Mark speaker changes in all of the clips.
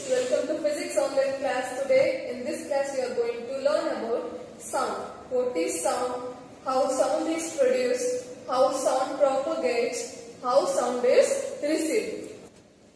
Speaker 1: Welcome to Physics Online class today. In this class we are going to learn about sound. What is sound? How sound is produced? How sound propagates? How sound is received?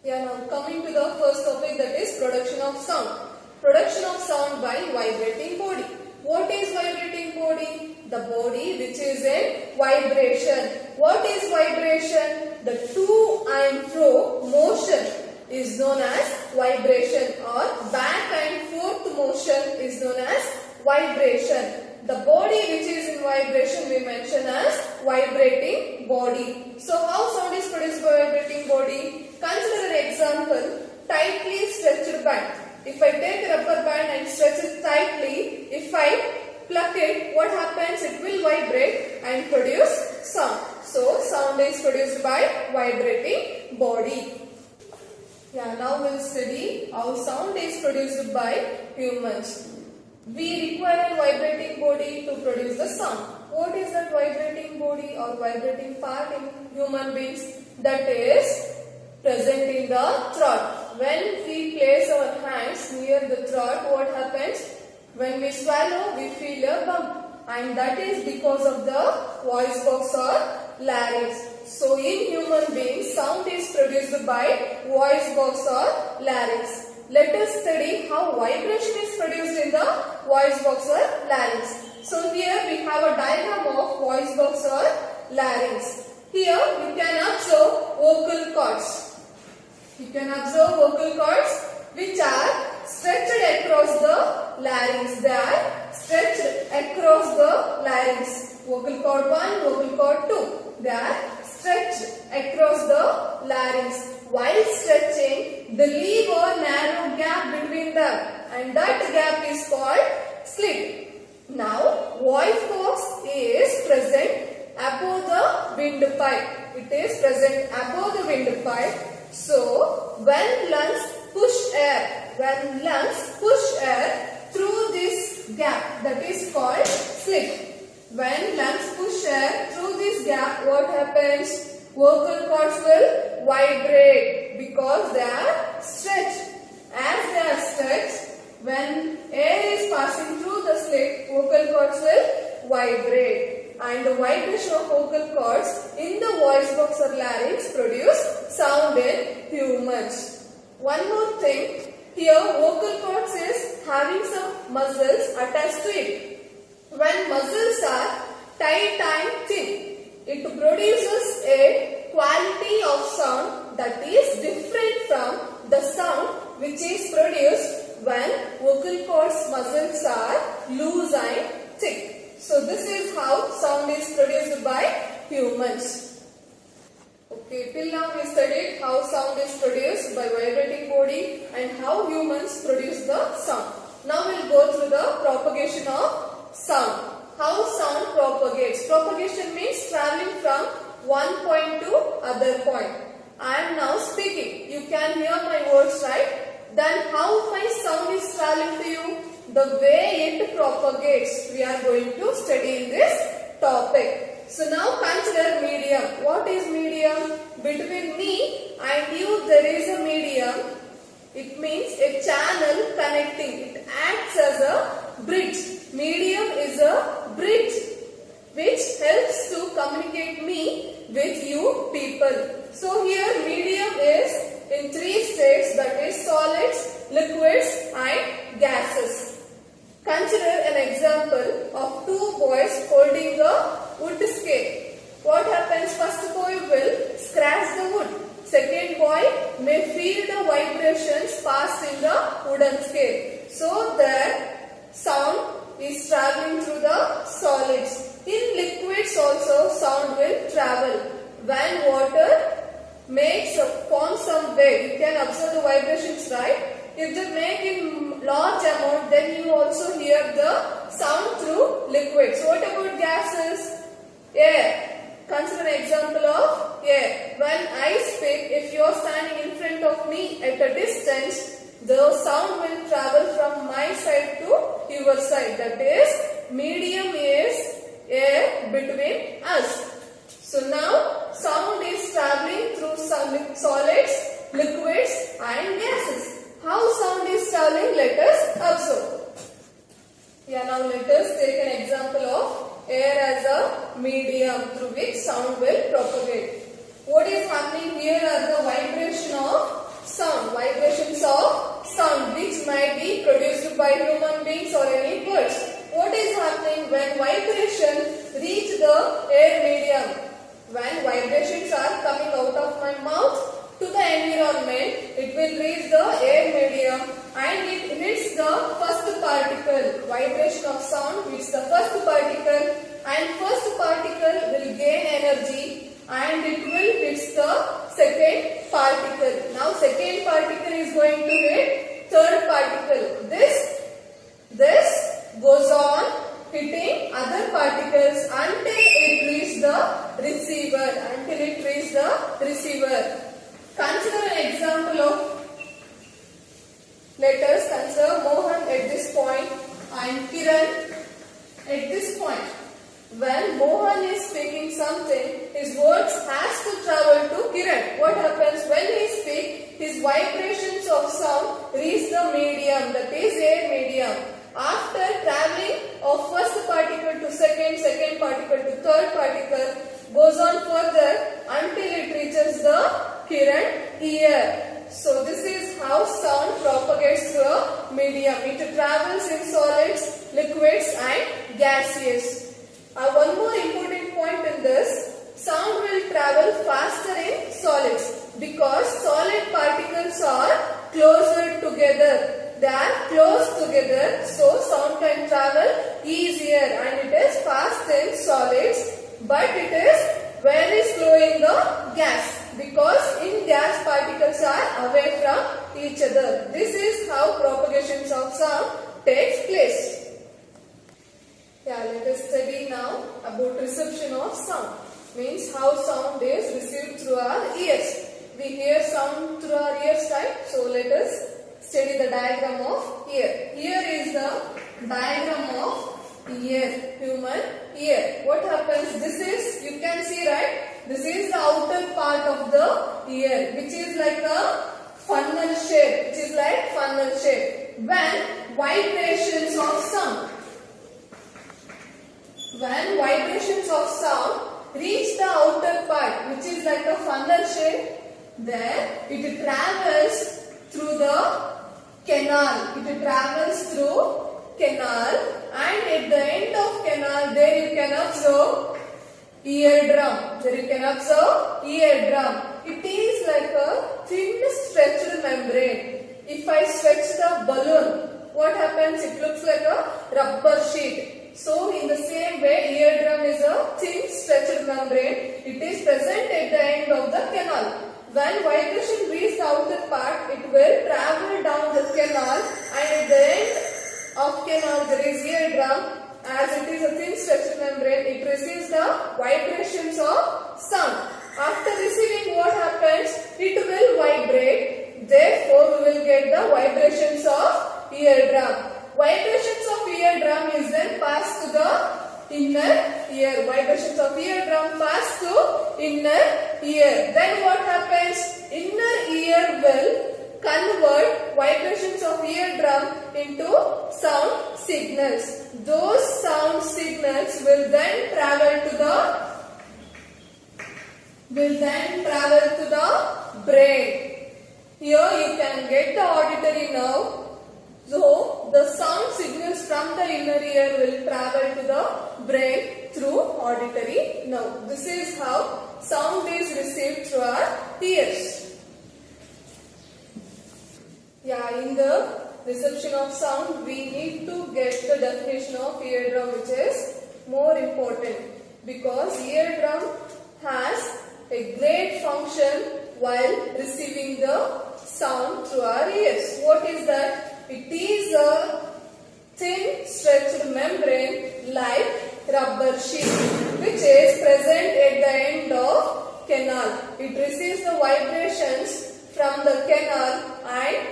Speaker 1: We are now coming to the first topic, that is production of sound. Production of sound by vibrating body. What is vibrating body? The body which is in vibration. What is vibration? The to and fro motion is known as vibration, or back and forth motion is known as vibration. The body which is in vibration we mention as vibrating body. So how sound is produced by vibrating body? Consider an example, tightly stretched band. If I take a rubber band and stretch it tightly, if I pluck it, what happens? It will vibrate and produce sound. So sound is produced by vibrating body. Now we'll study how sound is produced by humans. We require a vibrating body to produce the sound. What is that vibrating body or vibrating part in human beings? That is present in the throat. When we place our hands near the throat, what happens? When we swallow, we feel a bump, and that is because of the voice box or larynx. So in human beings, sound is produced by voice box or larynx. Let us study how vibration is produced in the voice box or larynx. So here we have a diagram of voice box or larynx. Here you can observe vocal cords. You can observe vocal cords which are stretched across the larynx. They are stretched across the larynx. Vocal cord 1, vocal cord 2. They are stretched across the larynx. While stretching, they leave a narrow gap between them, and that gap is called slit. Now, voice box is present above the windpipe. It is present above the windpipe. So, when lungs push air through this gap, that is called slit. When lungs push air through this gap, what happens? Vocal cords will vibrate because they are stretched. As they are stretched, when air is passing through the slit, vocal cords will vibrate. And the vibration of vocal cords in the voice box or larynx produce sound in humans. One more thing, here vocal cords is having some muscles attached to it. When muscles are tight and thin, it produces a quality of sound that is different from the sound which is produced when vocal cords muscles are loose and thick. So this is how sound is produced by humans. Okay, till now we studied how sound is produced by vibrating body and how humans produce the sound. Now we will go through the propagation of sound. How sound propagates. Propagation means traveling from one point to other point. I am now speaking. You can hear my words, right? Then how my sound is traveling to you? The way it propagates. We are going to study in this topic. So now consider medium. What is medium? Between me and you there is a medium. It means a channel connecting. It acts as a bridge. Medium is a bridge which helps to communicate me with you people. So here medium is in 3 states, that is solids, liquids and gases. Consider an example of 2 boys holding a wood scale. What happens? First boy will scratch the wood. Second boy may feel the vibrations passed in the wooden scale. So that sound is traveling through the solids. In liquids also sound will travel. When water forms some wave, you can observe the vibrations, right? If they make in large amount, then you also hear the sound through liquids. So what about gases? Air. Consider an example of air. When I speak, if you are standing in front of me at a distance, the sound will travel from my side to your side. That is, medium is air between us. So now sound is traveling through solids, liquids and gases. How sound Yeah, now let us take an example of air as a medium through which sound will propagate. What is happening here are the vibration of sound, vibrations of sound which might be produced by human beings or any birds. What is happening when vibration reach the air medium? When vibrations are coming out of my mouth to the environment, it will reach the air medium and it hits the first particle. Vibration of sound hits the first particle and first particle will gain energy and it will hit the second particle. Now second particle is going to hit third particle. This goes on hitting other particles until it reaches the receiver. Consider an example of, let us consider Mohan at this point and Kiran at this point. When Mohan is speaking something, his words has to travel to Kiran. What happens when he speaks? His vibrations of sound reach the medium, that is air medium. After traveling of first particle to second particle to third particle, goes on further until it reaches the Kiran ear. So this is how sound propagates through a medium. It travels in solids, liquids and gaseous. One more important point in this, sound will travel faster in solids because solid particles are closer together. They are close together, so sound can travel easier and it is fast in solids, but it is very slow in the gas because in gas particles are away from each other. This is how propagations of sound takes place. Yeah, let us study now about reception of sound. Means how sound is received through our ears. We hear sound through our ears, right? So let us study the diagram of ear. Here is the diagram of ear, human ear. What happens? This is, you can see, right? This is the outer part of the ear, which is like a funnel shape. When vibrations of sound reach the outer part, which is like a funnel shape, then it travels through the canal. And at the end of canal, there you can observe eardrum. It is like a thin stretched membrane. If I stretch the balloon, what happens? It looks like a rubber sheet. So in the same way, eardrum is a thin stretched membrane. It is present at the end of the canal. When vibration reaches the outer part, it will travel down the canal and at the end of canal there is eardrum. As it is a thin stretched membrane, it receives the vibrations of sound. After receiving, what happens? It will vibrate. Therefore, we will get the vibrations of eardrum. Vibrations of eardrum is then passed to the inner ear. Then what happens? Inner ear will convert vibrations of eardrum into sound signals. Those sound signals will then travel to the brain. Here you can get the auditory nerve. So the sound signals from the inner ear will travel to the brain through auditory nerve. This is how sound is received through our ears. Yeah, in the reception of sound, we need to get the definition of eardrum, which is more important because eardrum has a great function while receiving the sound through our ears. What is that? It is a thin stretched membrane like rubber sheet which is present at the end of canal. It receives the vibrations from the canal and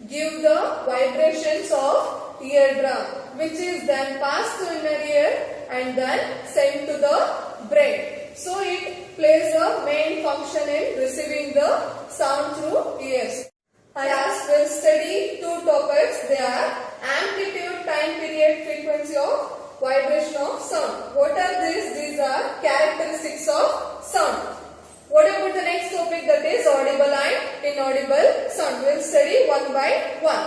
Speaker 1: give the vibrations of eardrum, which is then passed to inner ear and then sent to the brain. So it plays a main function in receiving the sound through ears. Class will study two topics. They are amplitude, time period, frequency study one by one.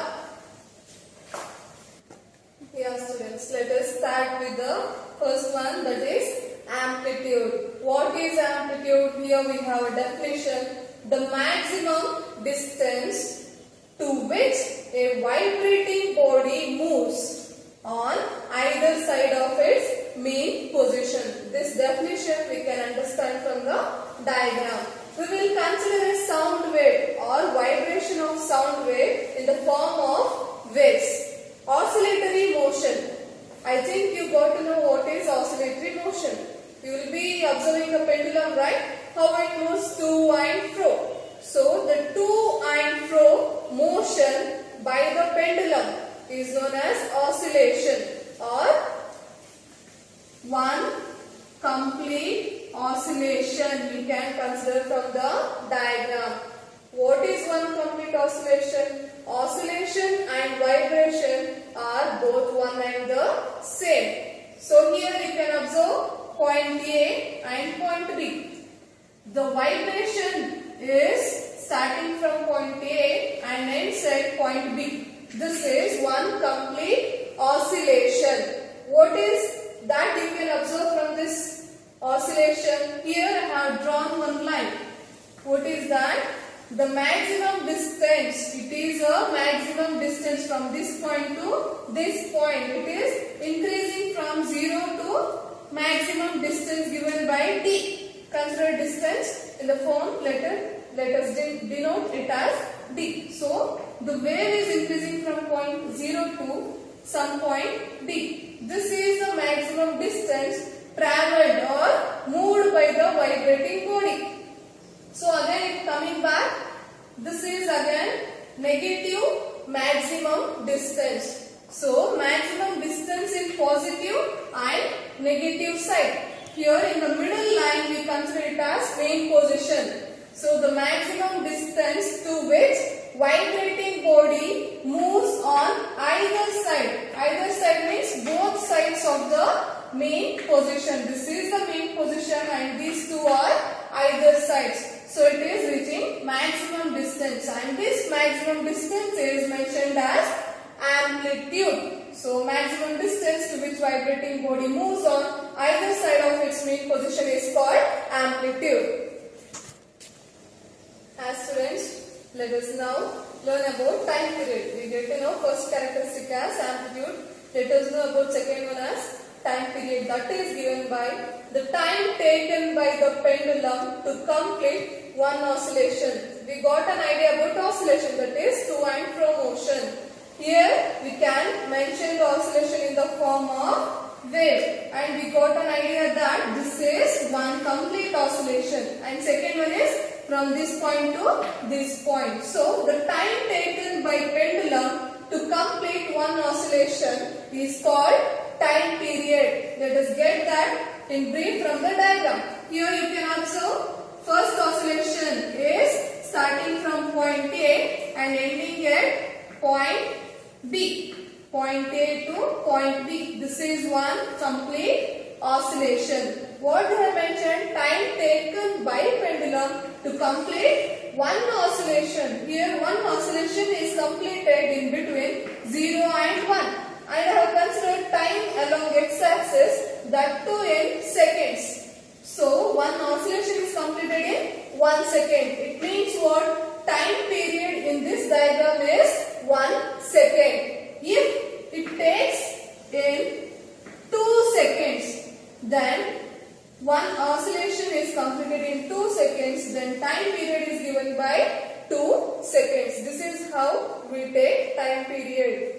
Speaker 1: Yeah, students, let us start with the first one, that is amplitude. What is amplitude? Here we have a definition. The maximum distance to which a vibrating body moves on either side of its mean position. This definition we can understand from the diagram. We will consider a sound wave or vibration of sound wave in the form of waves. Oscillatory motion. I think you got to know what is oscillatory motion. You will be observing the pendulum, right? How it moves to and fro. So the to and fro motion by the pendulum is known as oscillation, or one complete oscillation we can consider from the diagram. What is one complete oscillation? Oscillation and vibration are both one and the same. So here you can observe point A and point B. The vibration is starting from point A and ends at point B. This is one complete oscillation. What is that you can observe from this oscillation? Here I have drawn one line. What is that? The maximum distance, it is a maximum distance from this point to this point. It is increasing from 0 to maximum distance given by d. Consider distance in the form letter. Let us denote it as d. So, the wave is increasing from point 0 to some point d. This is the maximum distance travelled or moved by the vibrating body. So again it coming back, this is again negative maximum distance. So maximum distance in positive and negative side. Here in the middle line we consider it as main position. So the maximum distance to which vibrating body moves on either side. Either side means both sides of the main position. This is the main position and these two are either sides. So it is reaching maximum distance, and this maximum distance is mentioned as amplitude. So maximum distance to which vibrating body moves on either side of its main position is called amplitude. As students, let us now learn about time period. We get to know first characteristic as amplitude. Let us know about second one as time period. That is given by the time taken by the pendulum to complete one oscillation. We got an idea about oscillation, that is to and fro motion. Here we can mention the oscillation in the form of wave, and we got an idea that this is one complete oscillation, and second one is from this point to this point. So the time taken by pendulum to complete one oscillation is called time period. Let us get that in brief from the diagram. Here you can observe first oscillation is starting from point A and ending at point B. Point A to point B. This is one complete oscillation. What I have mentioned, time taken by pendulum to complete one oscillation. Here one oscillation is completed in between 0 and 1. And I have considered time along x-axis, that too in seconds. So one oscillation is completed in 1 second. It means what? Time period in this diagram is 1 second. If it takes in 2 seconds, then one oscillation is completed in 2 seconds, then time period is given by 2 seconds. This is how we take time period.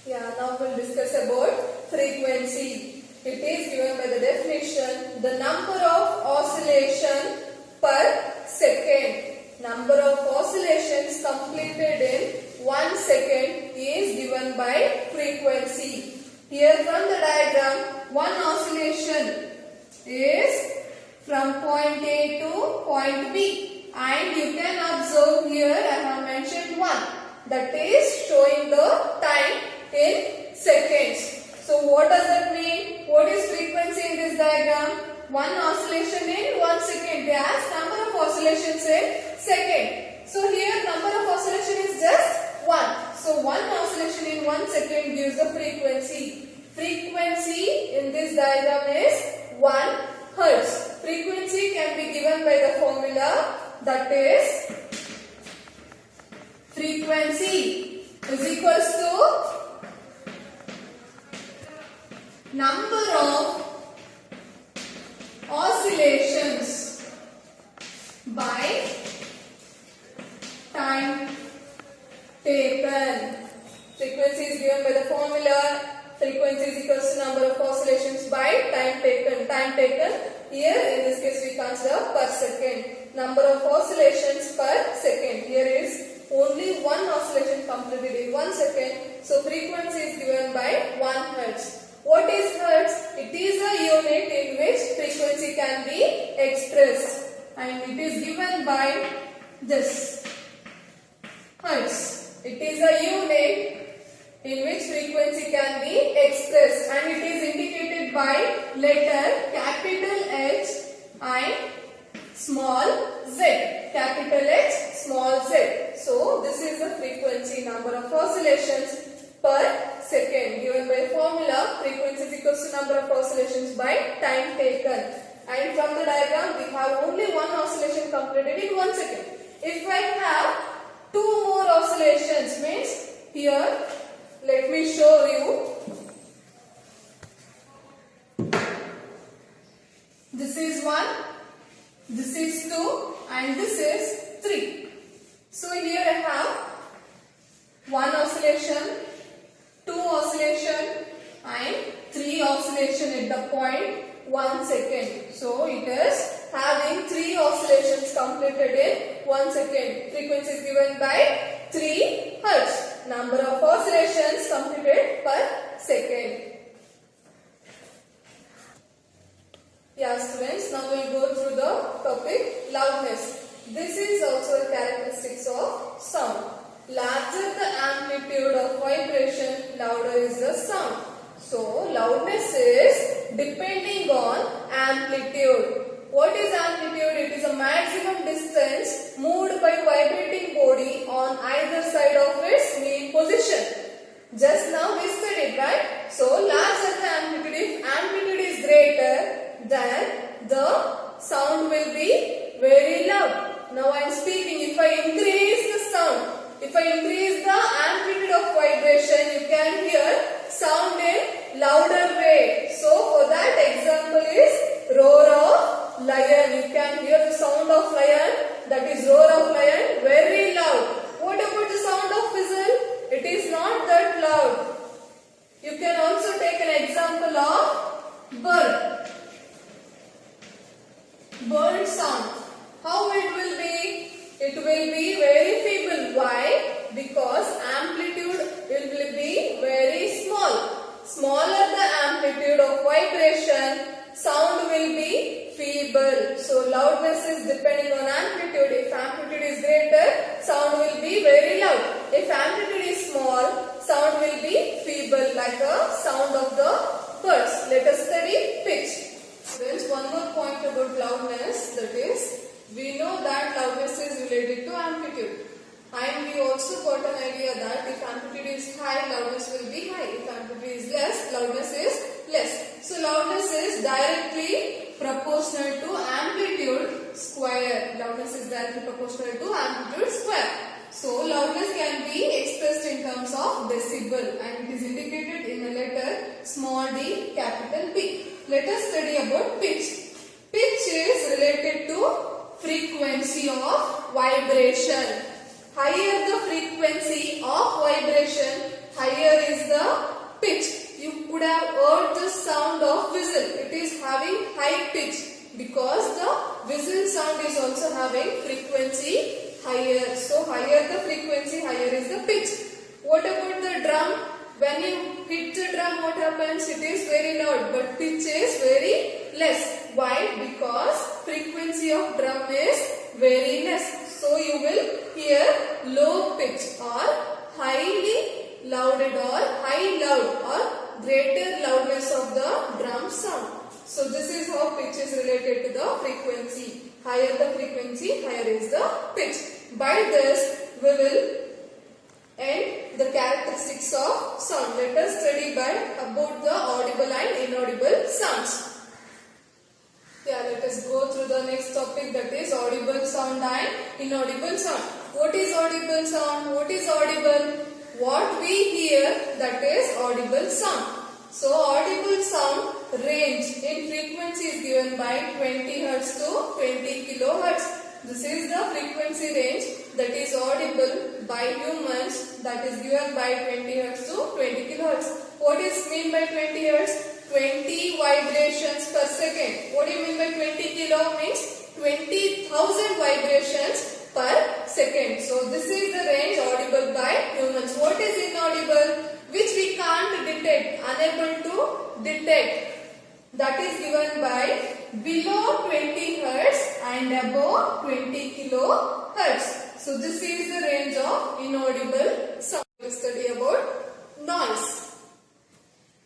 Speaker 1: Yeah, now we'll discuss about frequency. It is given by the definition, the number of oscillation per second. Number of oscillations completed in 1 second is given by frequency. Here from the diagram, one oscillation is from point A to point B, and you can observe here I have mentioned 1, that is showing the time in seconds. So what does that mean? What is frequency in this diagram? One oscillation in 1 second. They ask number of oscillations in second. So here number of oscillation is just 1. So 1 oscillation in 1 second gives the frequency. Frequency in this diagram is 1 Hertz. Frequency can be given by the formula, that is frequency is equals to number of oscillations by time taken. Frequency is given by the formula. Frequency is equals to number of oscillations by time taken. Time taken here in this case we consider per second. Number of oscillations per second. Here is only one oscillation completed in 1 second. So frequency is given by 1 Hertz. What is Hertz? It is a unit in which frequency can be expressed, and it is given by this Hertz. It is a unit in which frequency can be expressed, and it is indicated by letter capital H and small z. Capital H, small z. So this is the frequency, number of oscillations per second, given by formula. Frequency is equals to number of oscillations by time taken. And from the diagram we have only one oscillation completed in 1 second. If I have two more oscillations, means here let me show you. This is 1, this is 2, and this is 3. So here I have 1 oscillation, 2 oscillation and 3 oscillation at the point 1 second. So it is having 3 oscillations completed in 1 second. Frequency is given by 3 Hertz. Number of oscillations completed per second. Yeah students, now we will go through the topic loudness. This is also a characteristics of sound. Larger the amplitude of vibration, louder is the sound. So loudness is depending on amplitude. What is amplitude? It is a maximum distance moved by vibrating body on either side of its mean position. Just now we studied, right? So larger the amplitude, if amplitude is greater, then the sound will be very loud. Now I am speaking. If I increase the sound, if I increase the amplitude of vibration, you can hear sound in louder way. So for that example is roar of lion. You can hear the sound of lion, that is roar of lion, very loud. What about the sound of whistle? It is not that loud. You can also take an example of bird. Bird sound. How it will be? It will be very feeble. Why? Because amplitude will be very small. Smaller the amplitude of vibration, sound will be feeble. So loudness is depending on amplitude. If amplitude is greater, sound will be very loud. If amplitude is small, sound will be feeble, like a sound of the birds. Let us study pitch. Friends, one more point about loudness, that is, we know that loudness is related to amplitude. And we also got an idea that if amplitude is high, loudness will be high. If amplitude is less, loudness is less. So loudness is directly proportional to amplitude square. Loudness is directly proportional to amplitude square. So loudness can be expressed in terms of decibel, and it is indicated in the letter small d, capital B. Let us study about pitch. Pitch is related to frequency of vibration. Higher the frequency of vibration, higher is the pitch. You could have heard the sound of whistle. It is having high pitch because the whistle sound is also having frequency higher. So higher the frequency, higher is the pitch. What about the drum? When you hit the drum, what happens? It is very loud, but pitch is very less. Why? Because frequency of drum is very less. So you will hear low pitch or highly louded or high loud or greater loudness of the drum sound. So this is how pitch is related to the frequency. Higher the frequency, higher is the pitch. By this, we will end the characteristics of sound. Let us study about the audible and inaudible sounds. Yeah, let us go through the next topic, that is audible sound and inaudible sound. What is audible sound? What is audible? What we hear, that is audible sound. So audible sound range in frequency is given by 20 Hz to 20 kilohertz. This is the frequency range that is audible by humans, that is given by 20 Hz to 20 kilohertz. What is mean by 20 Hz? 20 vibrations per second. What do you mean by 20 kilo? Means 20,000 vibrations per second. So this is the range audible by humans. What is inaudible? Which we can't detect, unable to detect. That is given by below 20 Hz and above 20 kilohertz. So this is the range of inaudible sound. We will study about noise.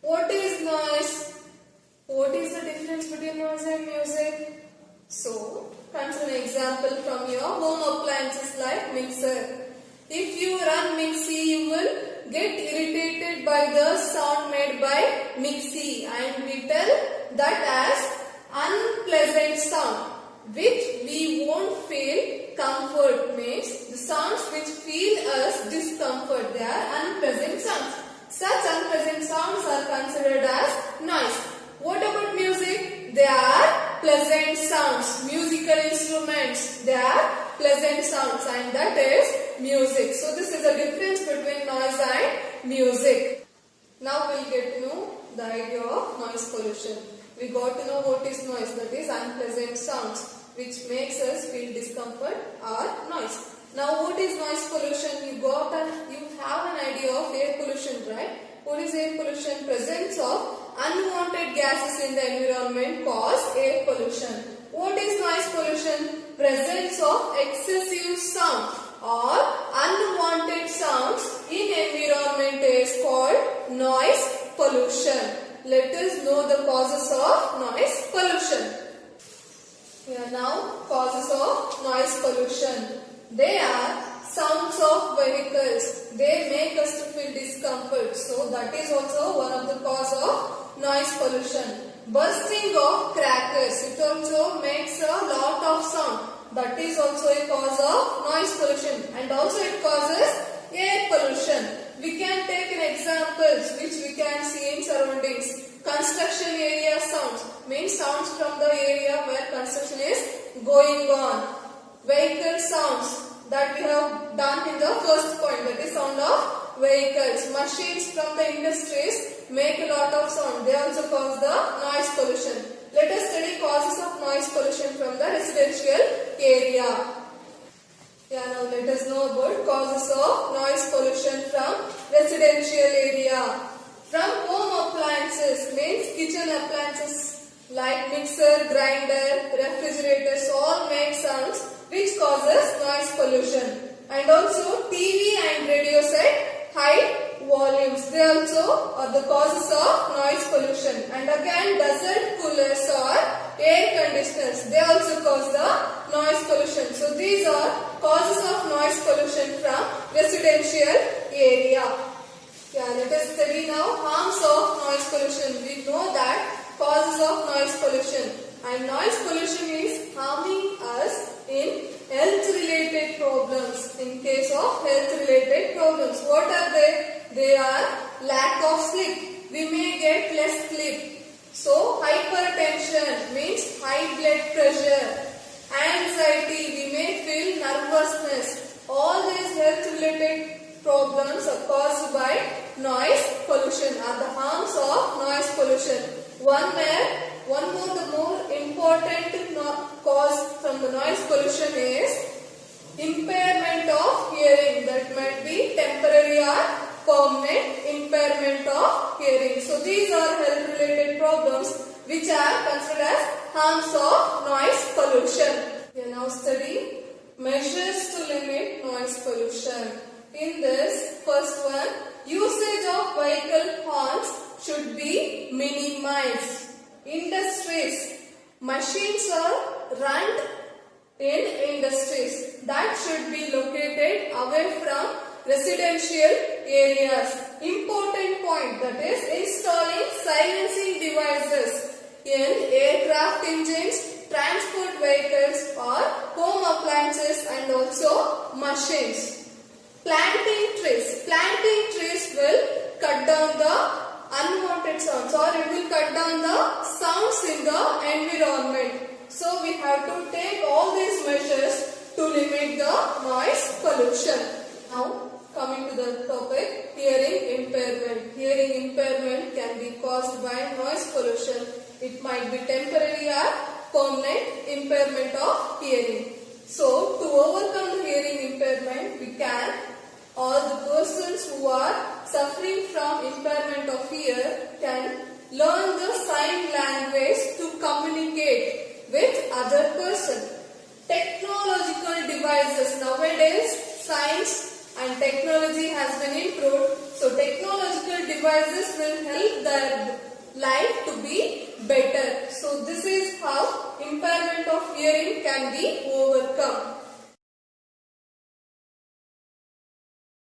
Speaker 1: What is noise? What is the difference between noise and music? So consider an example from your home appliances like mixer. If you run mixie, you will get irritated by the sound made by mixie, and we tell that as unpleasant sound, which we won't feel comfort. Means the sounds which feel us discomfort, they are unpleasant sounds. Such unpleasant sounds are considered as noise. What about music? They are pleasant sounds. Musical instruments, they are pleasant sounds, and that is music. So this is the difference between noise and music. Now we'll get to know the idea of noise pollution. We got to know what is noise, that is unpleasant sounds which makes us feel discomfort or noise. Now what is noise pollution? You have an idea of air pollution, right? What is air pollution? Presence of unwanted gases in the environment cause air pollution. What is noise pollution? Presence of excessive sound or unwanted sounds in environment is called noise pollution. Let us know the causes of noise pollution. Here now, causes of noise pollution. They are sounds of vehicles. They make us to feel discomfort. So that is also one of the cause of noise pollution. Bursting of crackers. It also makes a lot of sound. That is also a cause of noise pollution. And also it causes air pollution. We can take an examples which we can see in surroundings. Construction area sounds. Means sounds from the area where construction is going on. Vehicle sounds that we have done in the first point, that is sound of vehicles. Machines from the industries make a lot of sound. They also cause the noise pollution. Let us study causes of noise pollution from the residential area. Yeah, now let us know about causes of noise pollution from residential area. From home appliances, means kitchen appliances like mixer, grinder, refrigerators, all make sounds which causes noise pollution. And also TV and radio set high volumes. They also are the causes of noise pollution. And again desert coolers or air conditioners, they also cause the noise pollution. So these are causes of noise pollution from residential area. Yeah, let us study now harms of noise pollution. We know that causes of noise pollution, and noise pollution is harming us in health related problems. In case of health related problems, what are they? They are lack of sleep. We may get less sleep. So hypertension means high blood pressure. Anxiety, we may feel nervousness. All these health related problems are caused by noise pollution, are the harms of noise pollution. One more important cause from the noise pollution is impairment of hearing. That might be temporary or permanent impairment of hearing. So these are health related problems which are considered as harms of noise pollution. We now study measures to limit noise pollution. In this, first one, usage of vehicle horns should be minimized. Industries, machines are run in industries. that should be located away from residential areas. Important point, that is installing silencing devices in aircraft engines, transport vehicles or home appliances and also machines. Planting trees. Planting trees will cut down the unwanted sounds, or it will cut down the sounds in the environment. So we have to take all these measures to limit the noise pollution. Now coming to the topic, hearing impairment. Hearing impairment can be caused by noise pollution. It might be temporary or permanent impairment of hearing. So to overcome the hearing impairment, we can, or the persons who are suffering from impairment of hearing can learn the sign language to communicate with other person. Technological devices. Nowadays science and technology has been improved. So technological devices will help their life to be better. So this is how impairment of hearing can be overcome.